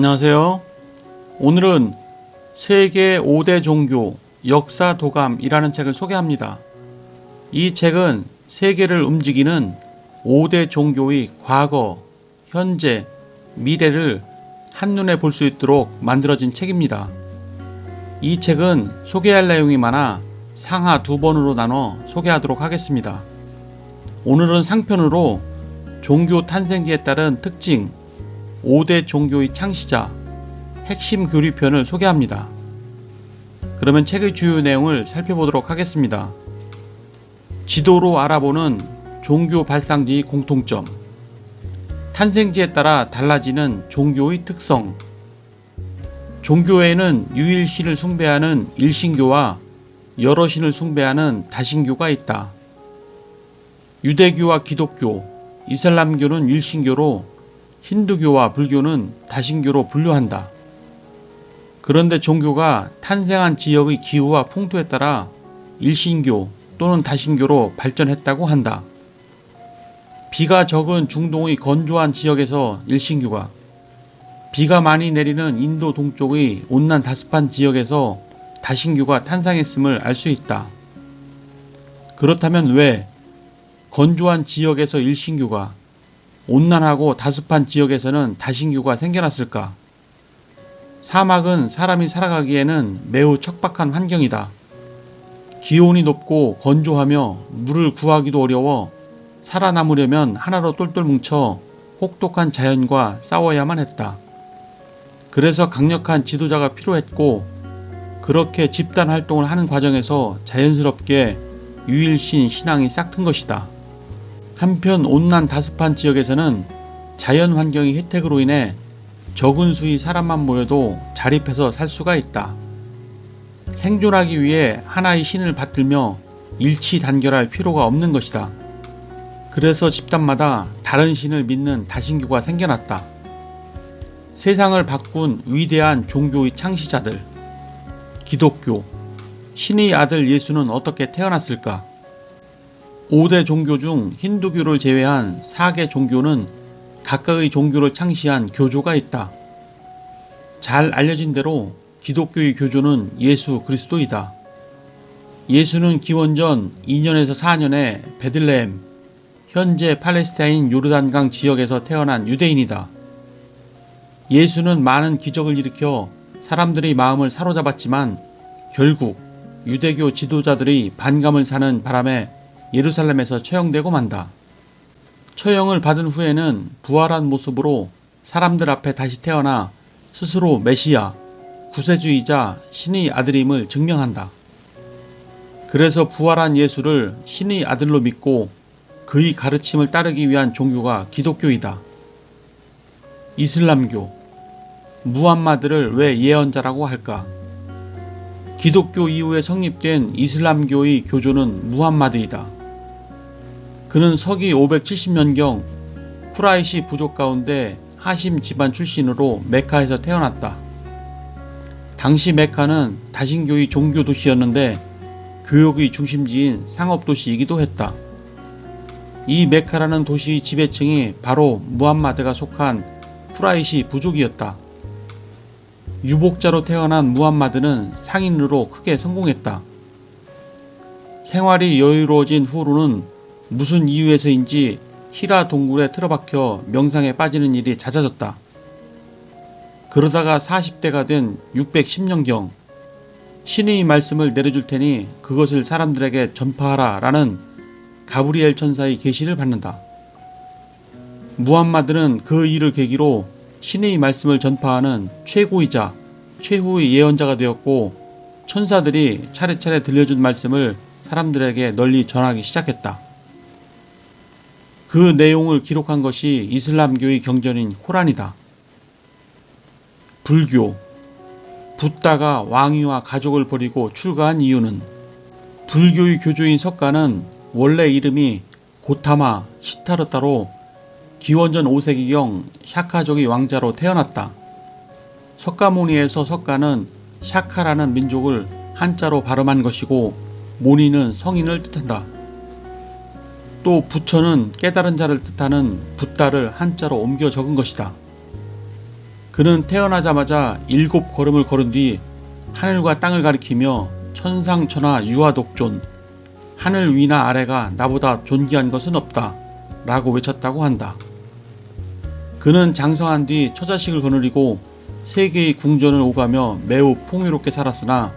안녕하세요. 오늘은 세계 5대 종교 역사 도감이라는 책을 소개합니다. 이 책은 세계를 움직이는 5대 종교의 과거, 현재, 미래를 한눈에 볼 수 있도록 만들어진 책입니다. 이 책은 소개할 내용이 많아 상하 2번으로 나눠 소개하도록 하겠습니다. 오늘은 상편으로 종교 탄생기에 따른 특징, 5대 종교의 창시자, 핵심 교리편을 소개합니다. 그러면 책의 주요 내용을 살펴보도록 하겠습니다. 지도로 알아보는 종교 발상지의 공통점, 탄생지에 따라 달라지는 종교의 특성, 종교에는 유일신을 숭배하는 일신교와 여러 신을 숭배하는 다신교가 있다. 유대교와 기독교, 이슬람교는 일신교로 힌두교와 불교는 다신교로 분류한다. 그런데 종교가 탄생한 지역의 기후와 풍토에 따라 일신교 또는 다신교로 발전했다고 한다. 비가 적은 중동의 건조한 지역에서 일신교가, 비가 많이 내리는 인도 동쪽의 온난 다습한 지역에서 다신교가 탄생했음을 알 수 있다. 그렇다면 왜 건조한 지역에서 일신교가, 온난하고 다습한 지역에서는 다신교가 생겨났을까? 사막은 사람이 살아가기에는 매우 척박한 환경이다. 기온이 높고 건조하며 물을 구하기도 어려워 살아남으려면 하나로 똘똘 뭉쳐 혹독한 자연과 싸워야만 했다. 그래서 강력한 지도자가 필요했고, 그렇게 집단 활동을 하는 과정에서 자연스럽게 유일신 신앙이 싹튼 것이다. 한편 온난 다습한 지역에서는 자연 환경의 혜택으로 인해 적은 수의 사람만 모여도 자립해서 살 수가 있다. 생존하기 위해 하나의 신을 받들며 일치 단결할 필요가 없는 것이다. 그래서 집단마다 다른 신을 믿는 다신교가 생겨났다. 세상을 바꾼 위대한 종교의 창시자들, 기독교, 신의 아들 예수는 어떻게 태어났을까? 5대 종교 중 힌두교를 제외한 4개 종교는 각각의 종교를 창시한 교조가 있다. 잘 알려진 대로 기독교의 교조는 예수 그리스도이다. 예수는 기원전 2년에서 4년에 베들레헴, 현재 팔레스타인 요르단강 지역에서 태어난 유대인이다. 예수는 많은 기적을 일으켜 사람들의 마음을 사로잡았지만 결국 유대교 지도자들의 반감을 사는 바람에 예루살렘에서 처형되고 만다. 처형을 받은 후에는 부활한 모습으로 사람들 앞에 다시 태어나 스스로 메시아, 구세주이자 신의 아들임을 증명한다. 그래서 부활한 예수를 신의 아들로 믿고 그의 가르침을 따르기 위한 종교가 기독교이다. 이슬람교, 무함마드를 왜 예언자라고 할까? 기독교 이후에 성립된 이슬람교의 교조는 무함마드이다. 그는 서기 570년경 쿠라이시 부족 가운데 하심 집안 출신으로 메카에서 태어났다. 당시 메카는 다신교의 종교 도시였는데 교역의 중심지인 상업 도시이기도 했다. 이 메카라는 도시의 지배층이 바로 무함마드가 속한 쿠라이시 부족이었다. 유복자로 태어난 무함마드는 상인으로 크게 성공했다. 생활이 여유로워진 후로는 무슨 이유에서인지 히라 동굴에 틀어박혀 명상에 빠지는 일이 잦아졌다. 그러다가 40대가 된 610년경 신의 말씀을 내려줄 테니 그것을 사람들에게 전파하라 라는 가브리엘 천사의 계시를 받는다. 무함마드는 그 일을 계기로 신의 말씀을 전파하는 최고이자 최후의 예언자가 되었고, 천사들이 차례차례 들려준 말씀을 사람들에게 널리 전하기 시작했다. 그 내용을 기록한 것이 이슬람교의 경전인 코란이다. 불교, 붓다가 왕위와 가족을 버리고 출가한 이유는, 불교의 교조인 석가는 원래 이름이 고타마 시타르타로 기원전 5세기경 샤카족의 왕자로 태어났다. 석가모니에서 석가는 샤카라는 민족을 한자로 발음한 것이고, 모니는 성인을 뜻한다. 또 부처는 깨달은 자를 뜻하는 붓다를 한자로 옮겨 적은 것이다. 그는 태어나자마자 7걸음을 걸은 뒤 하늘과 땅을 가리키며 천상천하 유아독존, 하늘 위나 아래가 나보다 존귀한 것은 없다 라고 외쳤다고 한다. 그는 장성한 뒤 처자식을 거느리고 세계의 궁전을 오가며 매우 풍요롭게 살았으나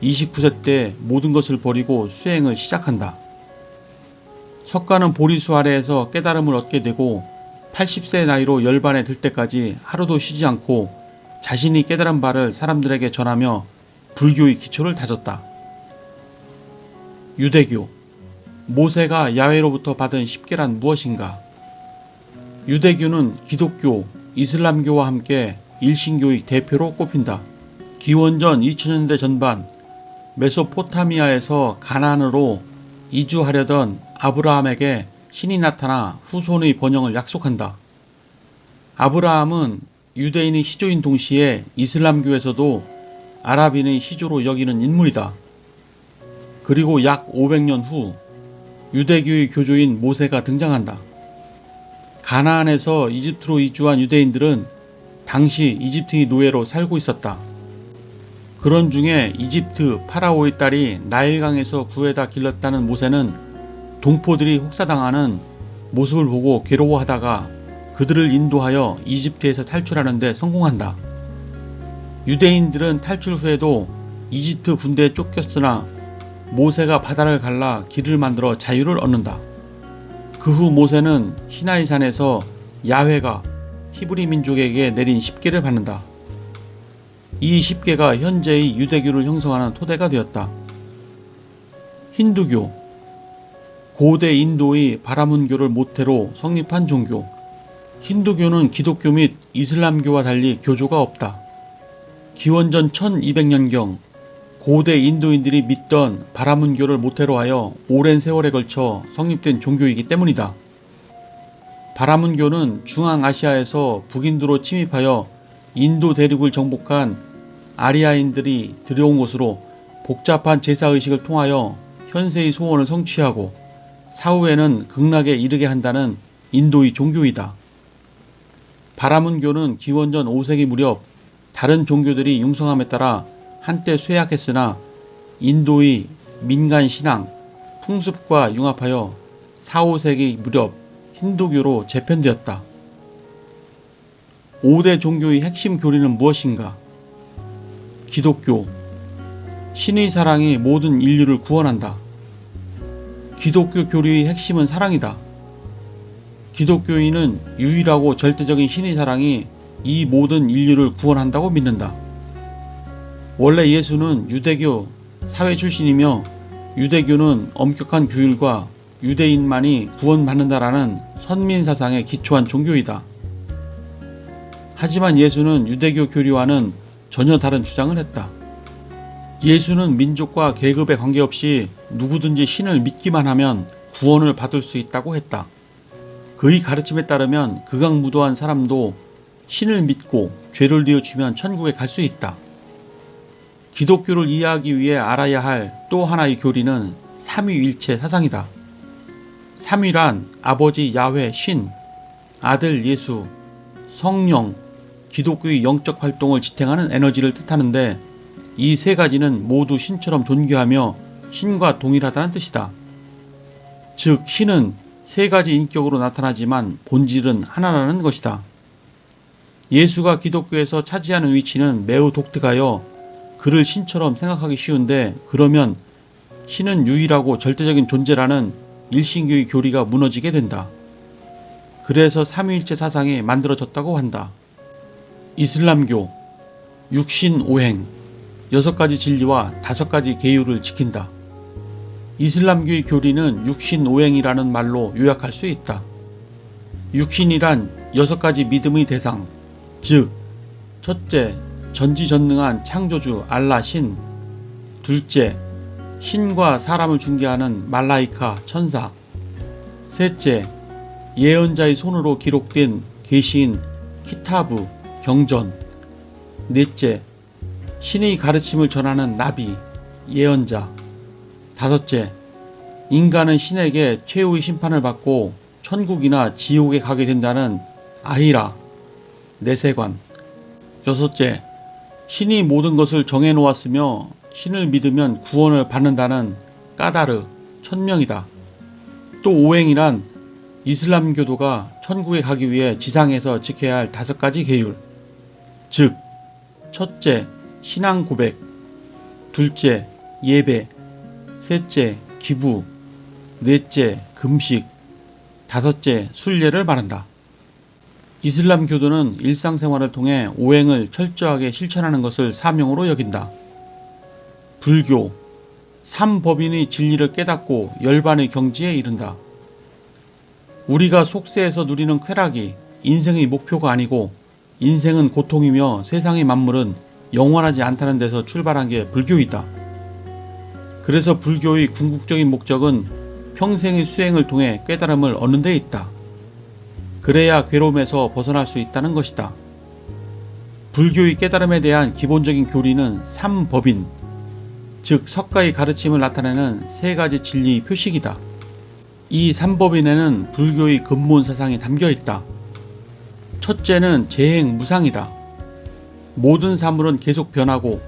29세 때 모든 것을 버리고 수행을 시작한다. 석가는 보리수 아래에서 깨달음을 얻게 되고 80세의 나이로 열반에 들 때까지 하루도 쉬지 않고 자신이 깨달은 바를 사람들에게 전하며 불교의 기초를 다졌다. 유대교. 모세가 야훼로부터 받은 10계란 무엇인가? 유대교는 기독교, 이슬람교와 함께 일신교의 대표로 꼽힌다. 기원전 2000년대 전반 메소포타미아에서 가나안으로 이주하려던 아브라함에게 신이 나타나 후손의 번영을 약속한다. 아브라함은 유대인의 시조인 동시에 이슬람교에서도 아랍인의 시조로 여기는 인물이다. 그리고 약 500년 후 유대교의 교조인 모세가 등장한다. 가나안에서 이집트로 이주한 유대인들은 당시 이집트의 노예로 살고 있었다. 그런 중에 이집트 파라오의 딸이 나일강에서 구해다 길렀다는 모세는 동포들이 혹사당하는 모습을 보고 괴로워하다가 그들을 인도하여 이집트에서 탈출하는 데 성공한다. 유대인들은 탈출 후에도 이집트 군대에 쫓겼으나 모세가 바다를 갈라 길을 만들어 자유를 얻는다. 그 후 모세는 시나이 산에서 야훼가 히브리 민족에게 내린 10계를 받는다. 이 10계가 현재의 유대교를 형성하는 토대가 되었다. 힌두교. 고대 인도의 바라문교를 모태로 성립한 종교. 힌두교는 기독교 및 이슬람교와 달리 교조가 없다. 기원전 1200년경 고대 인도인들이 믿던 바라문교를 모태로 하여 오랜 세월에 걸쳐 성립된 종교이기 때문이다. 바라문교는 중앙아시아에서 북인도로 침입하여 인도 대륙을 정복한 아리아인들이 들여온 것으로 복잡한 제사의식을 통하여 현세의 소원을 성취하고 사후에는 극락에 이르게 한다는 인도의 종교이다. 바라문교는 기원전 5세기 무렵 다른 종교들이 융성함에 따라 한때 쇠약했으나 인도의 민간 신앙, 풍습과 융합하여 4, 5세기 무렵 힌두교로 재편되었다. 5대 종교의 핵심 교리는 무엇인가? 기독교. 신의 사랑이 모든 인류를 구원한다. 기독교 교리의 핵심은 사랑이다. 기독교인은 유일하고 절대적인 신의 사랑이 이 모든 인류를 구원한다고 믿는다. 원래 예수는 유대교 사회 출신이며 유대교는 엄격한 규율과 유대인만이 구원받는다라는 선민사상에 기초한 종교이다. 하지만 예수는 유대교 교리와는 전혀 다른 주장을 했다. 예수는 민족과 계급에 관계없이 누구든지 신을 믿기만 하면 구원을 받을 수 있다고 했다. 그의 가르침에 따르면 극악무도한 사람도 신을 믿고 죄를 뉘우치면 천국에 갈 수 있다. 기독교를 이해하기 위해 알아야 할 또 하나의 교리는 삼위일체 사상이다. 삼위란 아버지 야훼 신, 아들 예수, 성령, 기독교의 영적 활동을 지탱하는 에너지를 뜻하는데 이 세 가지는 모두 신처럼 존귀하며 신과 동일하다는 뜻이다. 즉 신은 세 가지 인격으로 나타나지만 본질은 하나라는 것이다. 예수가 기독교에서 차지하는 위치는 매우 독특하여 그를 신처럼 생각하기 쉬운데 그러면 신은 유일하고 절대적인 존재라는 일신교의 교리가 무너지게 된다. 그래서 삼위일체 사상이 만들어졌다고 한다. 이슬람교. 육신오행. 6가지 진리와 5가지 계율을 지킨다. 이슬람교의 교리는 육신오행이라는 말로 요약할 수 있다. 육신이란 6가지 믿음의 대상, 즉 첫째, 전지전능한 창조주 알라 신. 둘째, 신과 사람을 중개하는 말라이카 천사. 셋째, 예언자의 손으로 기록된 계시인 키타브 경전. 넷째, 신의 가르침을 전하는 나비 예언자. 다섯째, 인간은 신에게 최후의 심판을 받고 천국이나 지옥에 가게 된다는 아히라 내세관. 여섯째, 신이 모든 것을 정해놓았으며 신을 믿으면 구원을 받는다는 까다르, 천명이다. 또 오행이란 이슬람교도가 천국에 가기 위해 지상에서 지켜야 할 5가지 계율. 즉, 첫째, 신앙 고백. 둘째, 예배. 셋째, 기부. 넷째, 금식. 다섯째, 순례를 바란다. 이슬람교도는 일상생활을 통해 오행을 철저하게 실천하는 것을 사명으로 여긴다. 불교, 삼법인의 진리를 깨닫고 열반의 경지에 이른다. 우리가 속세에서 누리는 쾌락이 인생의 목표가 아니고 인생은 고통이며 세상의 만물은 영원하지 않다는 데서 출발한 게 불교이다. 그래서 불교의 궁극적인 목적은 평생의 수행을 통해 깨달음을 얻는 데 있다. 그래야 괴로움에서 벗어날 수 있다는 것이다. 불교의 깨달음에 대한 기본적인 교리는 삼법인, 즉 석가의 가르침을 나타내는 3가지 진리의 표식이다. 이 삼법인에는 불교의 근본 사상이 담겨 있다. 첫째는 재행무상이다. 모든 사물은 계속 변하고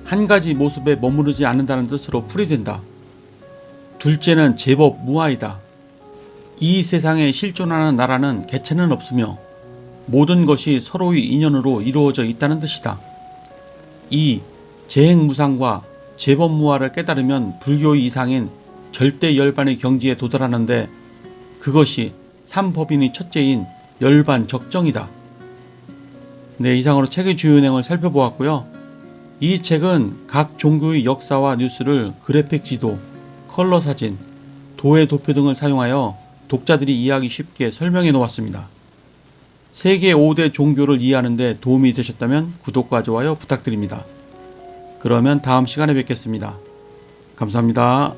한 가지 모습에 머무르지 않는다는 뜻으로 풀이된다. 둘째는 제법무아이다. 이 세상에 실존하는 나라는 개체는 없으며 모든 것이 서로의 인연으로 이루어져 있다는 뜻이다. 이 재행무상과 제법무아를 깨달으면 불교의 이상인 절대 열반의 경지에 도달하는데 그것이 삼법인의 첫째인 열반적정이다. 네, 이상으로 책의 주요 내용을 살펴보았고요. 이 책은 각 종교의 역사와 뉴스를 그래픽 지도, 컬러 사진, 도예 도표 등을 사용하여 독자들이 이해하기 쉽게 설명해 놓았습니다. 세계 5대 종교를 이해하는 데 도움이 되셨다면 구독과 좋아요 부탁드립니다. 그러면 다음 시간에 뵙겠습니다. 감사합니다.